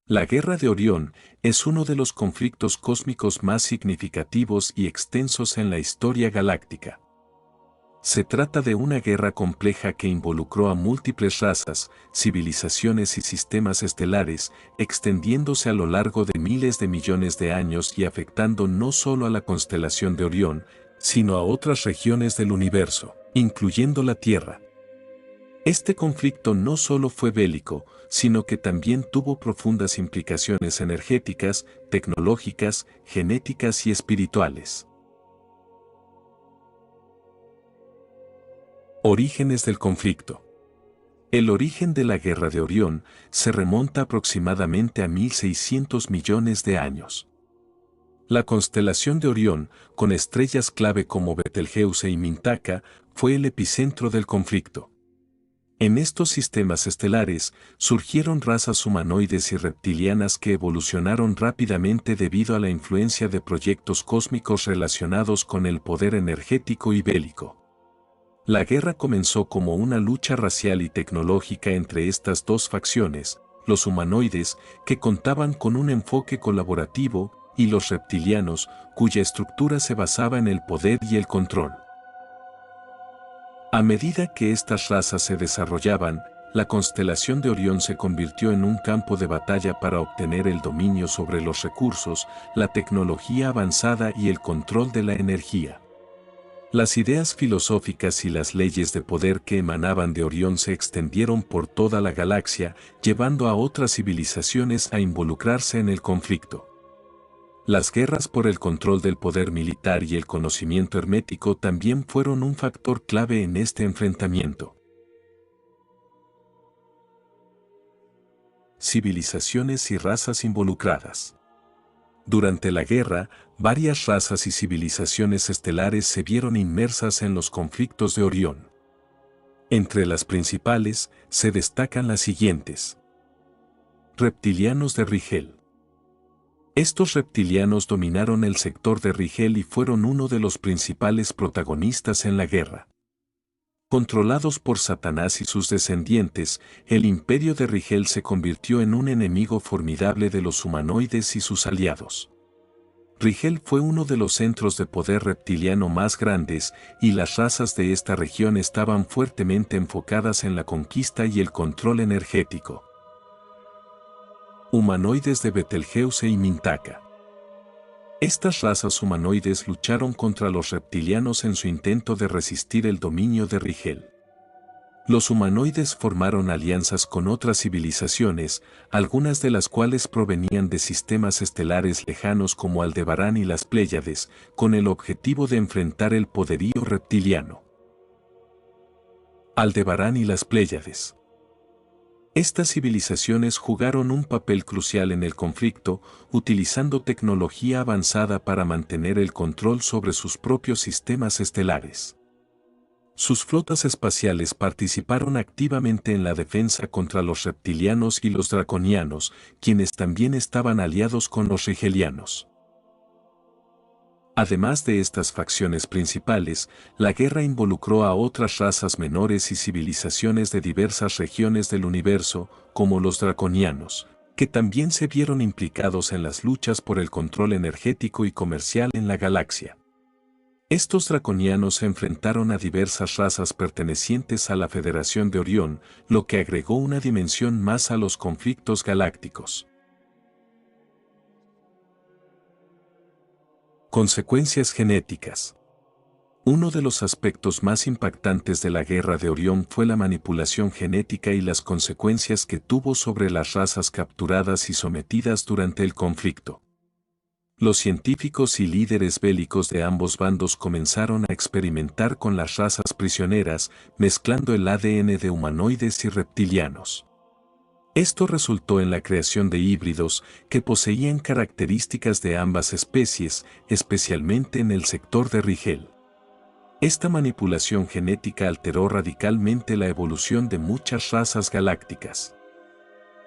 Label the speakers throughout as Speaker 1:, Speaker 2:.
Speaker 1: La Guerra de Orión es uno de los conflictos cósmicos más significativos y extensos en la historia galáctica. Se trata de una guerra compleja que involucró a múltiples razas, civilizaciones y sistemas estelares, extendiéndose a lo largo de miles de millones de años y afectando no solo a la constelación de Orión, sino a otras regiones del universo, incluyendo la Tierra. Este conflicto no solo fue bélico, sino que también tuvo profundas implicaciones energéticas, tecnológicas, genéticas y espirituales. Orígenes del conflicto. El origen de la Guerra de Orión se remonta aproximadamente a 1600 millones de años. La constelación de Orión, con estrellas clave como Betelgeuse y Mintaka, fue el epicentro del conflicto. En estos sistemas estelares surgieron razas humanoides y reptilianas que evolucionaron rápidamente debido a la influencia de proyectos cósmicos relacionados con el poder energético y bélico. La guerra comenzó como una lucha racial y tecnológica entre estas dos facciones, los humanoides, que contaban con un enfoque colaborativo, y los reptilianos, cuya estructura se basaba en el poder y el control. A medida que estas razas se desarrollaban, la constelación de Orión se convirtió en un campo de batalla para obtener el dominio sobre los recursos, la tecnología avanzada y el control de la energía. Las ideas filosóficas y las leyes de poder que emanaban de Orión se extendieron por toda la galaxia, llevando a otras civilizaciones a involucrarse en el conflicto. Las guerras por el control del poder militar y el conocimiento hermético también fueron un factor clave en este enfrentamiento. Civilizaciones y razas involucradas. Durante la guerra, varias razas y civilizaciones estelares se vieron inmersas en los conflictos de Orión. Entre las principales, se destacan las siguientes. Reptilianos de Rigel. Estos reptilianos dominaron el sector de Rigel y fueron uno de los principales protagonistas en la guerra. Controlados por Satanás y sus descendientes, el imperio de Rigel se convirtió en un enemigo formidable de los humanoides y sus aliados. Rigel fue uno de los centros de poder reptiliano más grandes, y las razas de esta región estaban fuertemente enfocadas en la conquista y el control energético. Humanoides de Betelgeuse y Mintaka. Estas razas humanoides lucharon contra los reptilianos en su intento de resistir el dominio de Rigel. Los humanoides formaron alianzas con otras civilizaciones, algunas de las cuales provenían de sistemas estelares lejanos como Aldebarán y las Pléyades, con el objetivo de enfrentar el poderío reptiliano. Aldebarán y las Pléyades. Estas civilizaciones jugaron un papel crucial en el conflicto, utilizando tecnología avanzada para mantener el control sobre sus propios sistemas estelares. Sus flotas espaciales participaron activamente en la defensa contra los reptilianos y los draconianos, quienes también estaban aliados con los rigelianos. Además de estas facciones principales, la guerra involucró a otras razas menores y civilizaciones de diversas regiones del universo, como los draconianos, que también se vieron implicados en las luchas por el control energético y comercial en la galaxia. Estos draconianos se enfrentaron a diversas razas pertenecientes a la Federación de Orión, lo que agregó una dimensión más a los conflictos galácticos. Consecuencias genéticas. Uno de los aspectos más impactantes de la Guerra de Orión fue la manipulación genética y las consecuencias que tuvo sobre las razas capturadas y sometidas durante el conflicto. Los científicos y líderes bélicos de ambos bandos comenzaron a experimentar con las razas prisioneras, mezclando el ADN de humanoides y reptilianos. Esto resultó en la creación de híbridos que poseían características de ambas especies, especialmente en el sector de Rigel. Esta manipulación genética alteró radicalmente la evolución de muchas razas galácticas.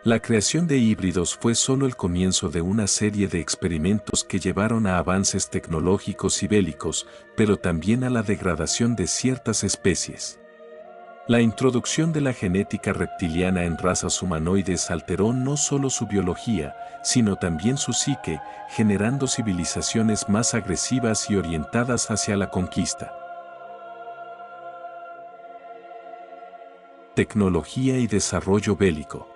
Speaker 1: La creación de híbridos fue solo el comienzo de una serie de experimentos que llevaron a avances tecnológicos y bélicos, pero también a la degradación de ciertas especies. La introducción de la genética reptiliana en razas humanoides alteró no solo su biología, sino también su psique, generando civilizaciones más agresivas y orientadas hacia la conquista. Tecnología y desarrollo bélico.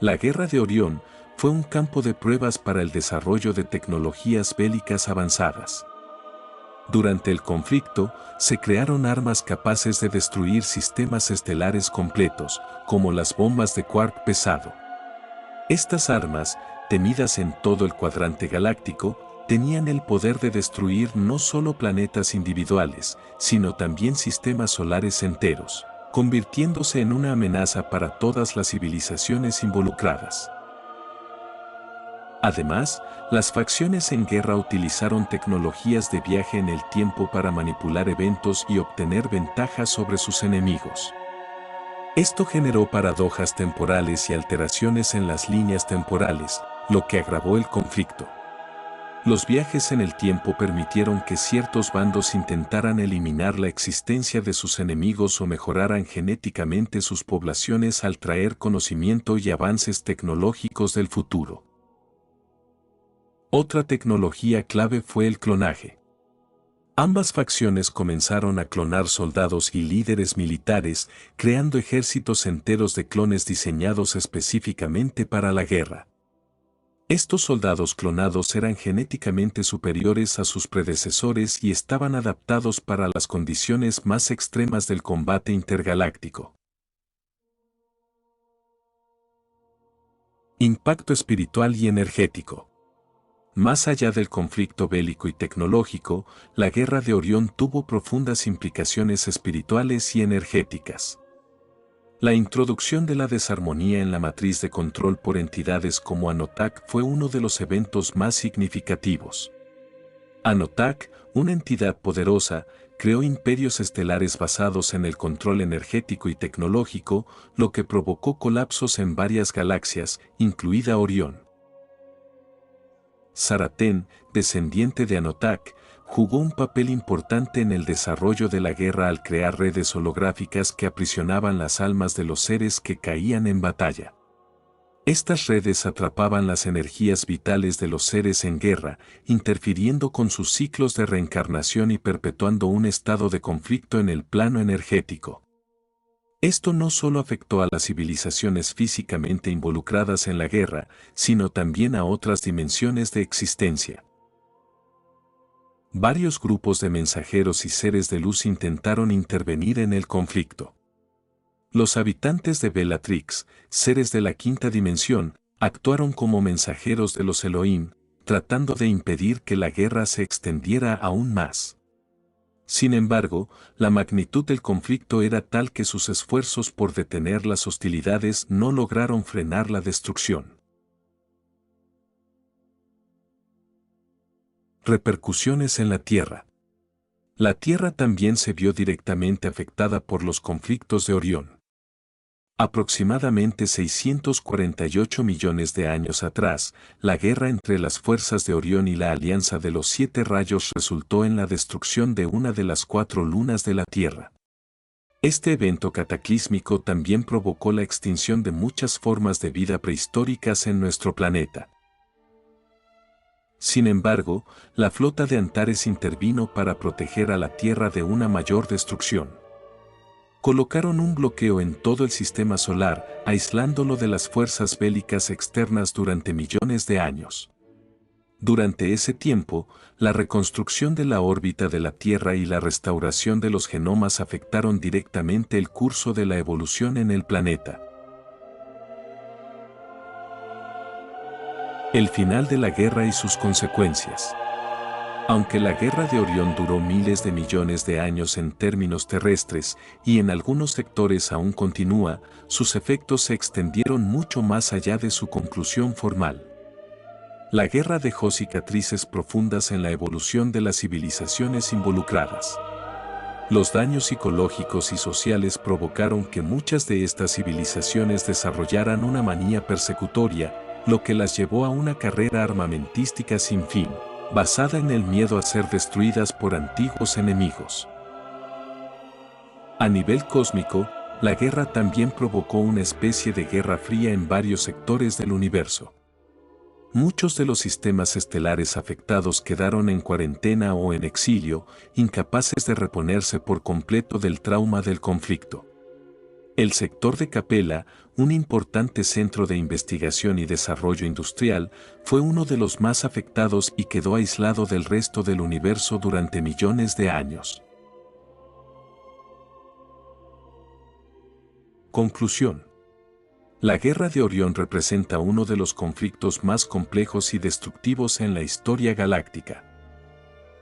Speaker 1: La Guerra de Orión fue un campo de pruebas para el desarrollo de tecnologías bélicas avanzadas. Durante el conflicto, se crearon armas capaces de destruir sistemas estelares completos, como las bombas de quark pesado. Estas armas, temidas en todo el cuadrante galáctico, tenían el poder de destruir no solo planetas individuales, sino también sistemas solares enteros, convirtiéndose en una amenaza para todas las civilizaciones involucradas. Además, las facciones en guerra utilizaron tecnologías de viaje en el tiempo para manipular eventos y obtener ventajas sobre sus enemigos. Esto generó paradojas temporales y alteraciones en las líneas temporales, lo que agravó el conflicto. Los viajes en el tiempo permitieron que ciertos bandos intentaran eliminar la existencia de sus enemigos o mejoraran genéticamente sus poblaciones al traer conocimiento y avances tecnológicos del futuro. Otra tecnología clave fue el clonaje. Ambas facciones comenzaron a clonar soldados y líderes militares, creando ejércitos enteros de clones diseñados específicamente para la guerra. Estos soldados clonados eran genéticamente superiores a sus predecesores y estaban adaptados para las condiciones más extremas del combate intergaláctico. Impacto espiritual y energético. Más allá del conflicto bélico y tecnológico, la Guerra de Orión tuvo profundas implicaciones espirituales y energéticas. La introducción de la desarmonía en la matriz de control por entidades como Anotak fue uno de los eventos más significativos. Anotak, una entidad poderosa, creó imperios estelares basados en el control energético y tecnológico, lo que provocó colapsos en varias galaxias, incluida Orión. Saraten, descendiente de Anotak, jugó un papel importante en el desarrollo de la guerra al crear redes holográficas que aprisionaban las almas de los seres que caían en batalla. Estas redes atrapaban las energías vitales de los seres en guerra, interfiriendo con sus ciclos de reencarnación y perpetuando un estado de conflicto en el plano energético. Esto no solo afectó a las civilizaciones físicamente involucradas en la guerra, sino también a otras dimensiones de existencia. Varios grupos de mensajeros y seres de luz intentaron intervenir en el conflicto. Los habitantes de Bellatrix, seres de la quinta dimensión, actuaron como mensajeros de los Elohim, tratando de impedir que la guerra se extendiera aún más. Sin embargo, la magnitud del conflicto era tal que sus esfuerzos por detener las hostilidades no lograron frenar la destrucción. Repercusiones en la Tierra. La Tierra también se vio directamente afectada por los conflictos de Orión. Aproximadamente 648 millones de años atrás, la guerra entre las fuerzas de Orión y la Alianza de los Siete Rayos resultó en la destrucción de una de las 4 lunas de la Tierra. Este evento cataclísmico también provocó la extinción de muchas formas de vida prehistóricas en nuestro planeta. Sin embargo, la flota de Antares intervino para proteger a la Tierra de una mayor destrucción. Colocaron un bloqueo en todo el sistema solar, aislándolo de las fuerzas bélicas externas durante millones de años. Durante ese tiempo, la reconstrucción de la órbita de la Tierra y la restauración de los genomas afectaron directamente el curso de la evolución en el planeta. El final de la guerra y sus consecuencias. Aunque la Guerra de Orión duró miles de millones de años en términos terrestres y en algunos sectores aún continúa, sus efectos se extendieron mucho más allá de su conclusión formal. La guerra dejó cicatrices profundas en la evolución de las civilizaciones involucradas. Los daños psicológicos y sociales provocaron que muchas de estas civilizaciones desarrollaran una manía persecutoria, lo que las llevó a una carrera armamentística sin fin, basada en el miedo a ser destruidas por antiguos enemigos. A nivel cósmico, La guerra también provocó una especie de guerra fría en varios sectores del universo. Muchos de los sistemas estelares afectados quedaron en cuarentena o en exilio, incapaces de reponerse por completo del trauma del conflicto. El sector de Capella, un importante centro de investigación y desarrollo industrial, fue uno de los más afectados y quedó aislado del resto del universo durante millones de años. Conclusión. La Guerra de Orión representa uno de los conflictos más complejos y destructivos en la historia galáctica.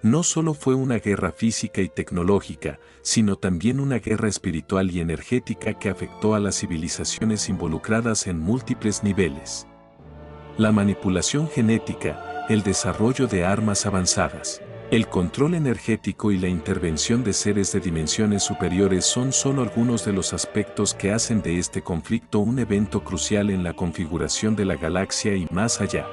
Speaker 1: No solo fue una guerra física y tecnológica, sino también una guerra espiritual y energética que afectó a las civilizaciones involucradas en múltiples niveles. La manipulación genética, el desarrollo de armas avanzadas, el control energético y la intervención de seres de dimensiones superiores son solo algunos de los aspectos que hacen de este conflicto un evento crucial en la configuración de la galaxia y más allá.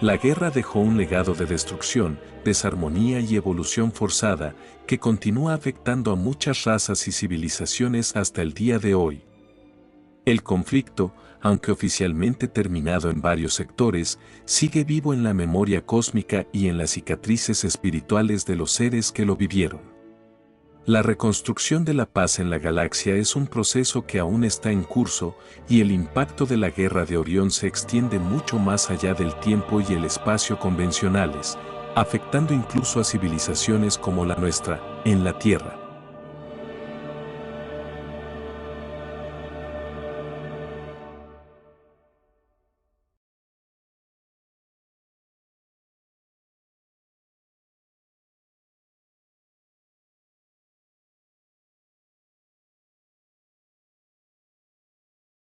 Speaker 1: La guerra dejó un legado de destrucción, desarmonía y evolución forzada que continúa afectando a muchas razas y civilizaciones hasta el día de hoy. El conflicto, aunque oficialmente terminado en varios sectores, sigue vivo en la memoria cósmica y en las cicatrices espirituales de los seres que lo vivieron. La reconstrucción de la paz en la galaxia es un proceso que aún está en curso, y el impacto de la Guerra de Orión se extiende mucho más allá del tiempo y el espacio convencionales, afectando incluso a civilizaciones como la nuestra, en la Tierra.